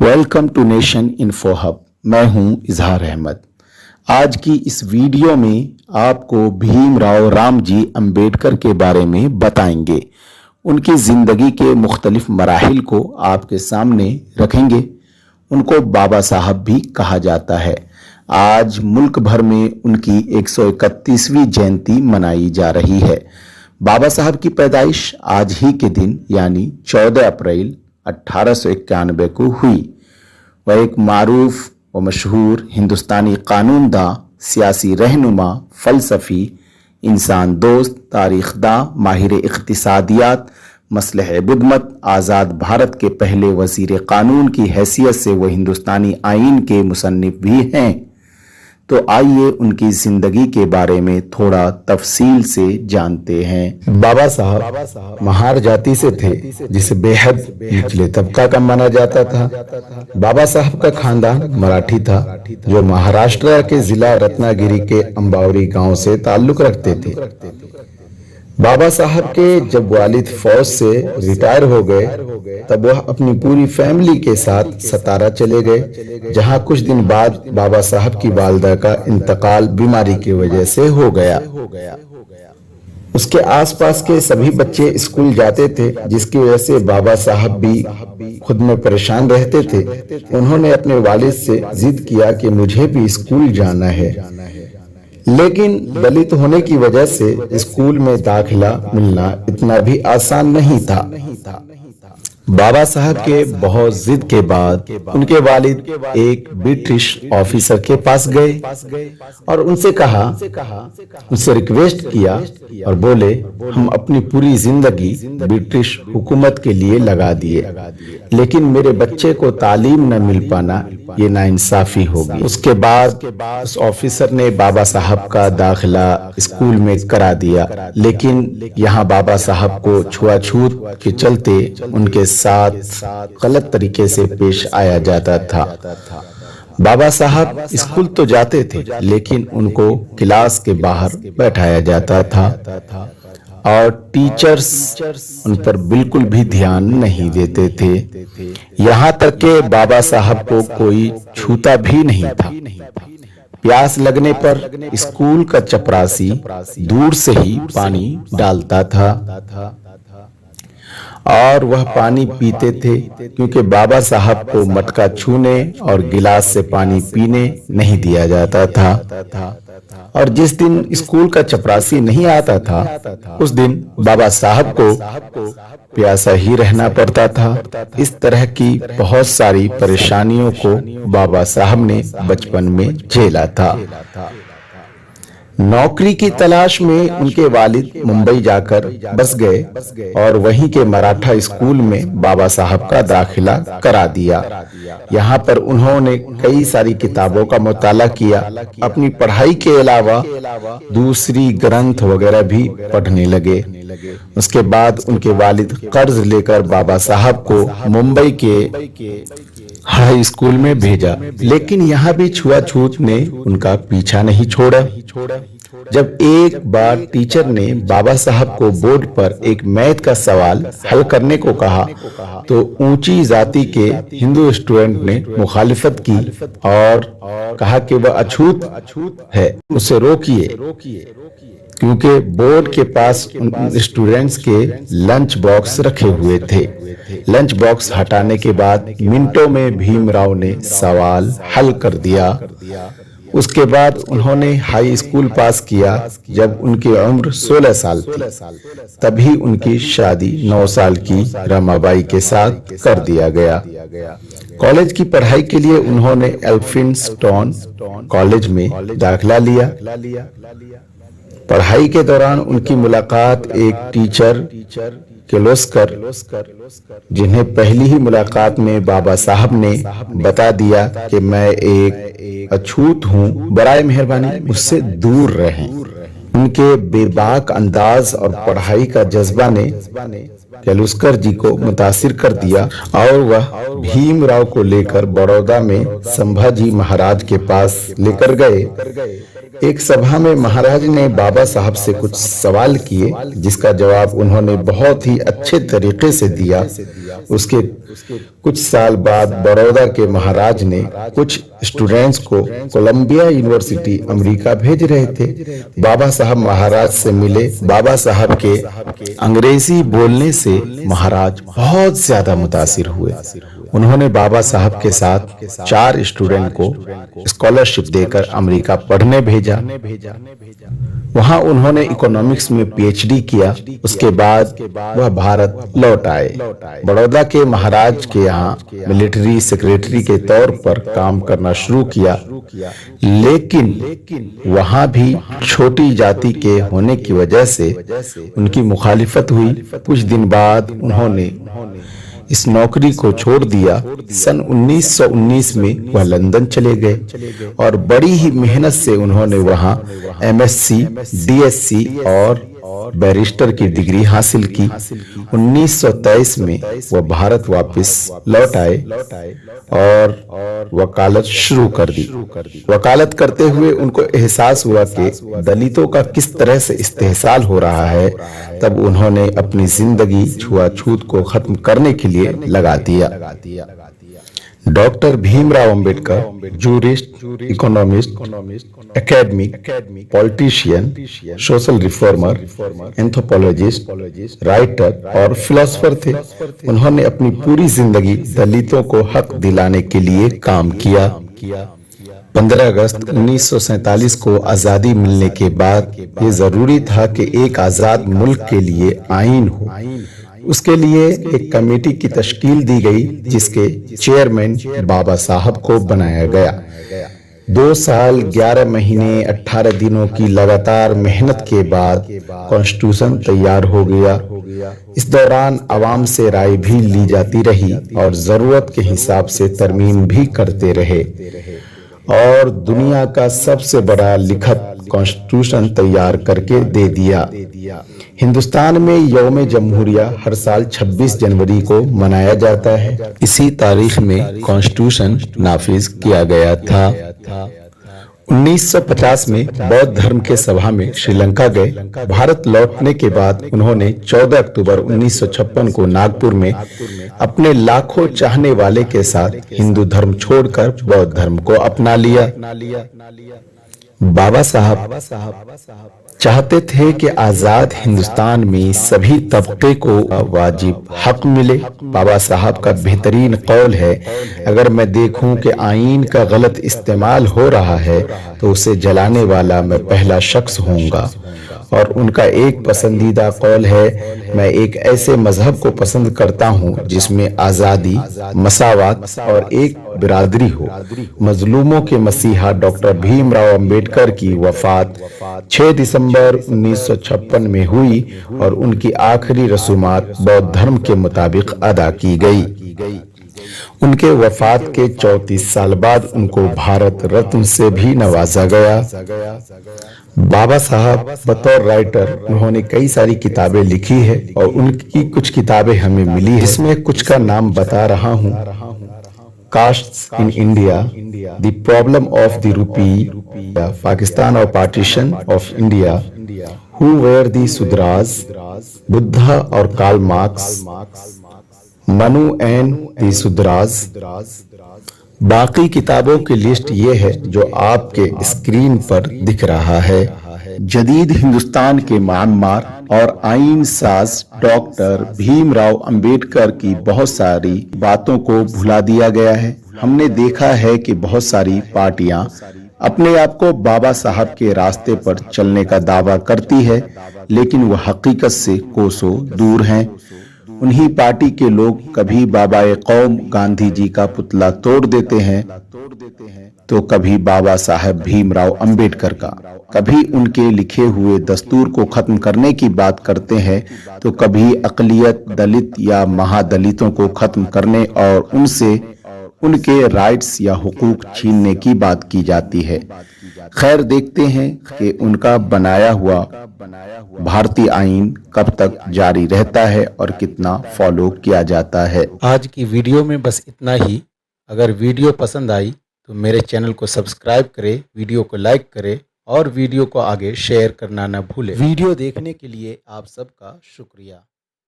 Welcome to Nation Info Hub. मैं हूं इजहार अहमद। आज की इस वीडियो में आपको भीमराव रामजी अंबेडकर के बारे में बताएंगे। उनकी ज़िंदगी के मुख्तलिफ मराहिल को आपके सामने रखेंगे। उनको बाबा साहब भी कहा जाता है। आज मुल्क भर में उनकी 131वीं जयंती मनाई जा रही है। बाबा साहब की पैदाइश आज ही के दिन यानी 14 अप्रैल 1891 को हुई। वह एक मारूफ व मशहूर हिंदुस्तानी कानूनदा, सियासी रहनुमा, फ़लसफ़ी, इंसान दोस्त, तारीखदा, माहिर इक़्तिसादियात, मसलह बुदमत, आज़ाद भारत के पहले वज़ीर क़ानून की हैसियत से वह हिंदुस्तानी आइन के मुसन्निफ़ भी हैं। तो आइए उनकी ज़िंदगी के बारे में थोड़ा तफसील से जानते हैं। बाबा साहब महार जाति से थे, जिसे बेहद निचले तबका का माना जाता था। बाबा साहब का खानदान मराठी था, जो महाराष्ट्र के जिला रत्नागिरी के अंबावरी गांव से ताल्लुक रखते थे। बाबा साहब के जब वालिद फौज से रिटायर हो गए, तब वह अपनी पूरी फैमिली के साथ सतारा चले गए, जहां कुछ दिन बाद बाबा साहब की वालिदा का इंतकाल बीमारी की वजह से हो गया। उसके आसपास के सभी बच्चे स्कूल जाते थे, जिसकी वजह से बाबा साहब भी खुद में परेशान रहते थे। उन्होंने अपने वालिद से जिद किया कि मुझे भी स्कूल जाना है, लेकिन दलित होने की वजह से स्कूल में दाखिला मिलना इतना भी आसान नहीं था। बाबा साहब के बहुत जिद के बाद उनके वालिद एक ब्रिटिश ऑफिसर के पास गए और उनसे रिक्वेस्ट किया और बोले, हम अपनी पूरी जिंदगी ब्रिटिश हुकूमत के लिए लगा दिए, लेकिन मेरे बच्चे को तालीम न मिल पाना ये नाइंसाफी होगी। उसके बाद उस ऑफिसर ने बाबा साहब का दाखिला स्कूल में करा दिया, लेकिन यहाँ बाबा साहब को छुआछूत के चलते उनके साथ गलत तरीके से पेश आया जाता था। बाबा साहब स्कूल तो जाते थे, लेकिन उनको क्लास के बाहर बैठाया जाता था और टीचर्स उन पर बिल्कुल भी ध्यान नहीं देते थे। यहाँ तक के बाबा साहब को कोई छूता भी नहीं था। प्यास लगने पर स्कूल का चपरासी दूर से ही पानी डालता था और वह पानी पीते थे, क्योंकि बाबा साहब को मटका छूने और गिलास से पानी पीने नहीं दिया जाता था। और जिस दिन स्कूल का चपरासी नहीं आता था, उस दिन बाबा साहब को प्यासा ही रहना पड़ता था। इस तरह की बहुत सारी परेशानियों को बाबा साहब ने बचपन में झेला था। नौकरी की तलाश में उनके वालिद मुंबई जाकर बस गए और वहीं के मराठा स्कूल में बाबा साहब का दाखिला करा दिया। यहाँ पर उन्होंने कई सारी किताबों का मुताला किया। अपनी पढ़ाई के अलावा दूसरी ग्रंथ वगैरह भी पढ़ने लगे। उसके बाद उनके वालिद कर्ज लेकर बाबा साहब को मुंबई के हाई स्कूल में भेजा, लेकिन यहाँ भी छुआछूत ने उनका पीछा नहीं छोड़ा। जब एक बार टीचर ने बाबा साहब को बोर्ड पर एक मैथ का सवाल हल करने को कहा, तो ऊंची जाति के हिंदू स्टूडेंट ने मुखालिफत की और कहा कि वह अछूत है, उसे रोकिए, क्योंकि बोर्ड के पास स्टूडेंट्स के लंच बॉक्स रखे हुए थे। लंच बॉक्स हटाने के बाद मिनटों में भीमराव ने सवाल हल कर दिया। उसके बाद उन्होंने हाई स्कूल पास किया। जब उनकी उम्र 16 साल थी, तभी उनकी शादी 9 साल की रमाबाई के साथ कर दिया गया। कॉलेज की पढ़ाई के लिए उन्होंने एल्फिंस्टन कॉलेज में दाखिला लिया। पढ़ाई के दौरान उनकी मुलाकात एक टीचर किर्लोस्कर, जिन्हें पहली ही मुलाकात में बाबा साहब ने बता दिया कि मैं एक अछूत हूँ, बराए मेहरबानी मुझसे दूर रहें। उनके बेबाक अंदाज और पढ़ाई का जज्बा ने किर्लोस्कर जी को मुतासिर कर दिया और वह भीमराव को लेकर बड़ौदा में संभाजी महाराज के पास लेकर गए। एक सभा में महाराज ने बाबा साहब से कुछ सवाल किए, जिसका जवाब उन्होंने बहुत ही अच्छे तरीके से दिया। उसके कुछ साल बाद बड़ौदा के महाराज ने कुछ स्टूडेंट्स को कोलंबिया यूनिवर्सिटी अमेरिका भेज रहे थे। बाबा साहब महाराज से मिले। बाबा साहब के अंग्रेजी बोलने से महाराज बहुत ज्यादा मुतासिर हुए। उन्होंने बाबा साहब के साथ 4 स्टूडेंट को स्कॉलरशिप देकर अमेरिका पढ़ने भेजा। वहां उन्होंने इकोनॉमिक्स में पीएचडी किया। उसके बाद वह भारत लौट आए। बड़ौदा के महाराज के यहाँ मिलिट्री सेक्रेटरी के तौर पर काम करना शुरू किया, लेकिन वहां भी छोटी जाति के होने की वजह से उनकी मुखालिफत हुई। कुछ दिन बाद उन्होंने इस नौकरी को छोड़ दिया। सन 1919 में वह लंदन चले गए और बड़ी ही मेहनत से उन्होंने वहां एमएससी, डीएससी और बैरिस्टर की डिग्री हासिल की। 1923 में वह भारत वापस लौट आए और वकालत शुरू कर दी। वकालत करते हुए उनको एहसास हुआ कि दलितों का किस तरह से इस्तेहसाल हो रहा है। तब उन्होंने अपनी जिंदगी छुआछूत को खत्म करने के लिए लगा दिया। Doctor Bhimrao Ambedkar jurist, economist, academic, politician, social reformer, anthropologist, writer और फिलोसोफर थे। उन्होंने अपनी पूरी जिंदगी दलितों को हक दिलाने के लिए काम किया। 15 अगस्त 1947 को आजादी मिलने के बाद ये जरूरी था कि एक आजाद मुल्क के लिए आईन हो। उसके लिए एक कमेटी की तश्कील दी गई, जिसके चेयरमैन बाबा साहब को बनाया गया। 2 साल 11 महीने 18 दिनों की लगातार मेहनत के बाद कॉन्स्टिट्यूशन तैयार हो गया। इस दौरान आवाम से राय भी ली जाती रही और जरूरत के हिसाब से तरमीम भी करते रहे और दुनिया का सबसे बड़ा लिखत कॉन्स्टिट्यूशन तैयार करके दे दिया। हिंदुस्तान में यौम जमहूरिया हर साल 26 जनवरी को मनाया जाता है। इसी तारीख में कॉन्स्टिट्यूशन नाफिज किया गया था। 1950 में बौद्ध धर्म के सभा में श्रीलंका गए। भारत लौटने के बाद उन्होंने 14 अक्टूबर 1956 को नागपुर में अपने लाखों चाहने वाले के साथ हिंदू धर्म छोड़कर बौद्ध धर्म को अपना लिया। बाबा साहब चाहते थे कि आजाद हिंदुस्तान में सभी तबके को वाजिब हक मिले। बाबा साहब का बेहतरीन कौल है, अगर मैं देखूं कि आईन का गलत इस्तेमाल हो रहा है तो उसे जलाने वाला मैं पहला शख्स होऊंगा। और उनका एक पसंदीदा कौल है, मैं एक ऐसे मजहब को पसंद करता हूं जिसमें आजादी, मसावत और एक बिरादरी हो। मजलूमों के मसीहा डॉक्टर भीमराव अंबेडकर की वफात 6 दिसंबर 1956 में हुई और उनकी आखिरी रसूमात बौद्ध धर्म के मुताबिक अदा की गई। उनके वफात के 34 साल बाद उनको भारत रत्न से भी नवाजा गया। बाबा साहब बतौर राइटर उन्होंने कई सारी किताबें लिखी है और उनकी कुछ किताबें हमें मिली है। इसमें कुछ का नाम बता रहा हूँ। Castes in India, the problem of the rupee, Pakistan और partition of India, who were the Shudras, Buddha और Karl Marx, Manu and the Shudras. बाकी किताबों की लिस्ट ये है जो आपके स्क्रीन पर दिख रहा है। जदीद हिंदुस्तान के मामार और आईन साज डॉक्टर भीमराव अंबेडकर की बहुत सारी बातों को भुला दिया गया है। हमने देखा है कि बहुत सारी पार्टियां अपने आप को बाबा साहब के रास्ते पर चलने का दावा करती है, लेकिन वह हकीकत से कोसों दूर हैं। उन्हीं पार्टी के लोग कभी बाबाए कौम गांधी जी का पुतला तोड़ देते हैं तो कभी बाबा साहब भीमराव अंबेडकर का, कभी उनके लिखे हुए दस्तूर को खत्म करने की बात करते हैं तो कभी अकलियत, दलित या महादलितों को खत्म करने और उनसे उनके राइट्स या हुकूक छीनने की बात की जाती है। खैर, देखते हैं कि उनका बनाया हुआ भारतीय आईन कब तक जारी रहता है और कितना फॉलो किया जाता है। आज की वीडियो में बस इतना ही। अगर वीडियो पसंद आई तो मेरे चैनल को सब्सक्राइब करें, वीडियो को लाइक करें और वीडियो को आगे शेयर करना न भूलें। वीडियो देखने के लिए आप सबका शुक्रिया।